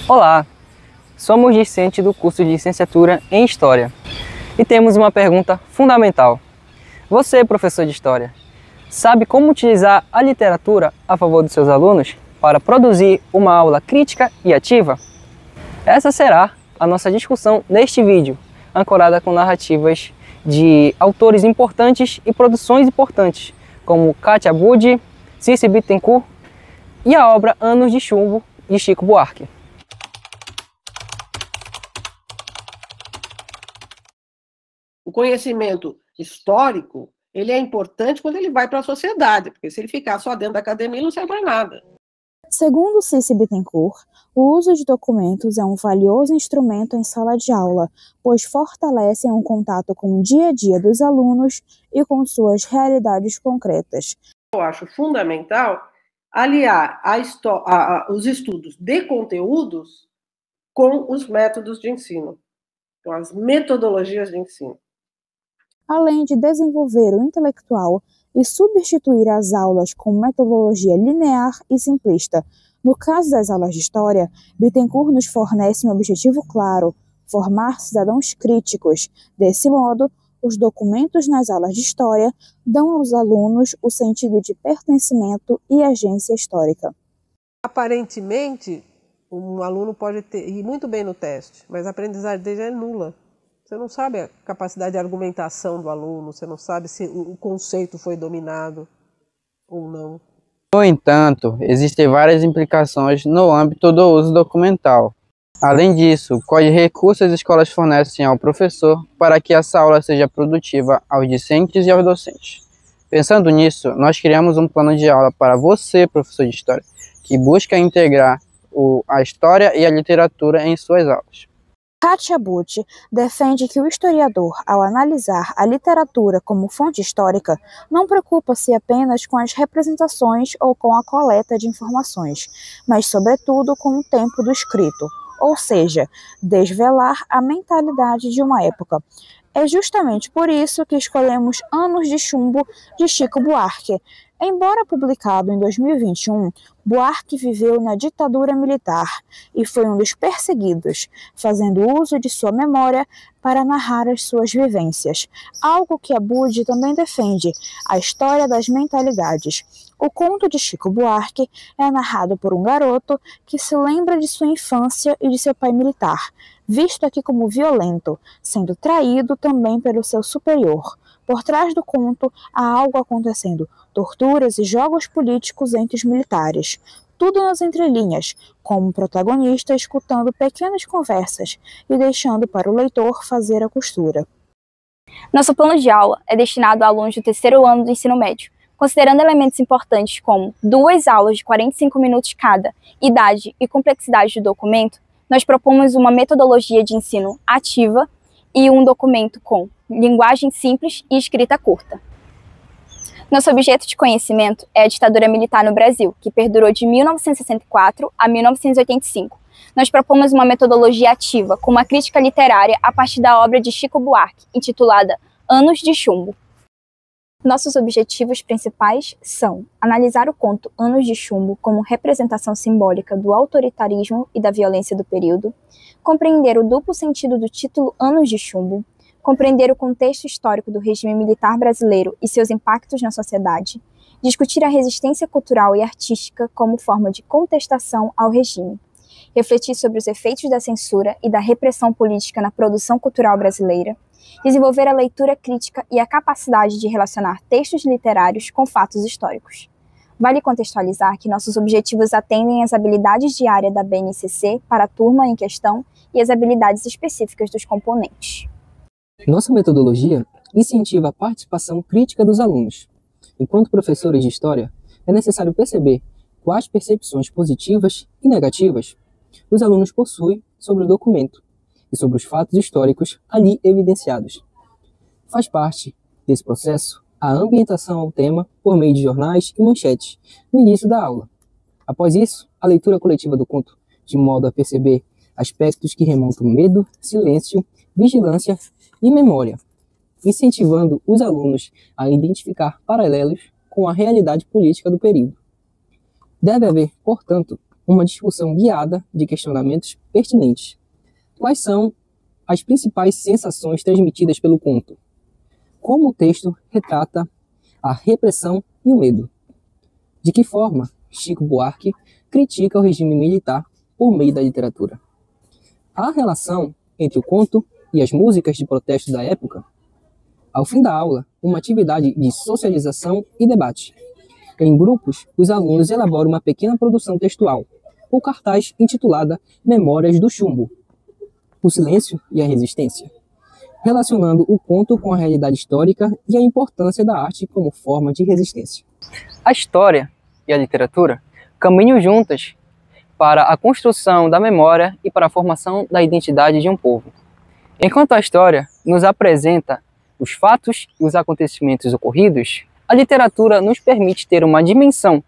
Olá, somos discentes do curso de Licenciatura em História e temos uma pergunta fundamental. Você, professor de História, sabe como utilizar a literatura a favor dos seus alunos para produzir uma aula crítica e ativa? Essa será a nossa discussão neste vídeo, ancorada com narrativas de autores importantes e produções importantes, como Katia Abud, Cici Bittencourt e a obra Anos de Chumbo, de Chico Buarque. O conhecimento histórico, ele é importante quando ele vai para a sociedade, porque se ele ficar só dentro da academia, ele não serve para nada. Segundo Cici Bittencourt, o uso de documentos é um valioso instrumento em sala de aula, pois fortalecem o contato com o dia a dia dos alunos e com suas realidades concretas. Eu acho fundamental aliar os estudos de conteúdos com os métodos de ensino, com as metodologias de ensino. Além de desenvolver o intelectual e substituir as aulas com metodologia linear e simplista. No caso das aulas de História, Bittencourt nos fornece um objetivo claro: formar cidadãos críticos. Desse modo, os documentos nas aulas de História dão aos alunos o sentido de pertencimento e agência histórica. Aparentemente, um aluno pode ir muito bem no teste, mas a aprendizagem dele é nula. Você não sabe a capacidade de argumentação do aluno, você não sabe se o conceito foi dominado ou não. No entanto, existem várias implicações no âmbito do uso documental. Além disso, quais recursos as escolas fornecem ao professor para que essa aula seja produtiva aos discentes e aos docentes. Pensando nisso, nós criamos um plano de aula para você, professor de História, que busca integrar a história e a literatura em suas aulas. Katia Abud defende que o historiador, ao analisar a literatura como fonte histórica, não preocupa-se apenas com as representações ou com a coleta de informações, mas, sobretudo, com o tempo do escrito, ou seja, desvelar a mentalidade de uma época. É justamente por isso que escolhemos Anos de Chumbo, de Chico Buarque. Embora publicado em 2021, Buarque viveu na ditadura militar e foi um dos perseguidos, fazendo uso de sua memória para narrar as suas vivências, algo que Abud também defende, a história das mentalidades. O conto de Chico Buarque é narrado por um garoto que se lembra de sua infância e de seu pai militar, visto aqui como violento, sendo traído também pelo seu superior. Por trás do conto há algo acontecendo, torturas e jogos políticos entre os militares. Tudo nas entrelinhas, com o protagonista escutando pequenas conversas e deixando para o leitor fazer a costura. Nosso plano de aula é destinado a alunos do terceiro ano do ensino médio, considerando elementos importantes como 2 aulas de 45 minutos cada, idade e complexidade do documento. Nós propomos uma metodologia de ensino ativa e um documento com linguagem simples e escrita curta. Nosso objeto de conhecimento é a ditadura militar no Brasil, que perdurou de 1964 a 1985. Nós propomos uma metodologia ativa, com uma crítica literária a partir da obra de Chico Buarque, intitulada Anos de Chumbo. Nossos objetivos principais são analisar o conto Anos de Chumbo como representação simbólica do autoritarismo e da violência do período, compreender o duplo sentido do título Anos de Chumbo, compreender o contexto histórico do regime militar brasileiro e seus impactos na sociedade, discutir a resistência cultural e artística como forma de contestação ao regime, refletir sobre os efeitos da censura e da repressão política na produção cultural brasileira, desenvolver a leitura crítica e a capacidade de relacionar textos literários com fatos históricos. Vale contextualizar que nossos objetivos atendem às habilidades diárias da BNCC para a turma em questão e às habilidades específicas dos componentes. Nossa metodologia incentiva a participação crítica dos alunos. Enquanto professores de História, é necessário perceber quais percepções positivas e negativas os alunos possuem sobre o documento e sobre os fatos históricos ali evidenciados. Faz parte desse processo a ambientação ao tema por meio de jornais e manchetes no início da aula. Após isso, a leitura coletiva do conto, de modo a perceber aspectos que remontam medo, silêncio, vigilância e memória, incentivando os alunos a identificar paralelos com a realidade política do período. Deve haver, portanto, uma discussão guiada de questionamentos pertinentes. Quais são as principais sensações transmitidas pelo conto? Como o texto retrata a repressão e o medo? De que forma Chico Buarque critica o regime militar por meio da literatura? A relação entre o conto e as músicas de protesto da época? Ao fim da aula, uma atividade de socialização e debate. Em grupos, os alunos elaboram uma pequena produção textual, ou cartaz intitulada Memórias do Chumbo, o silêncio e a resistência, relacionando o conto com a realidade histórica e a importância da arte como forma de resistência. A história e a literatura caminham juntas para a construção da memória e para a formação da identidade de um povo. Enquanto a história nos apresenta os fatos e os acontecimentos ocorridos, a literatura nos permite ter uma dimensão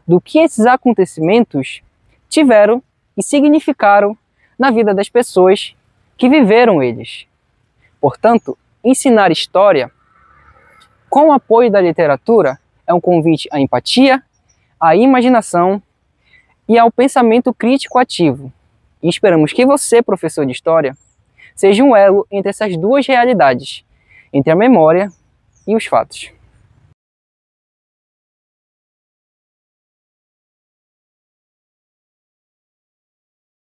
do que esses acontecimentos tiveram e significaram na vida das pessoas que viveram eles. Portanto, ensinar história com o apoio da literatura é um convite à empatia, à imaginação e ao pensamento crítico ativo. E esperamos que você, professor de história, seja um elo entre essas duas realidades, entre a memória e os fatos.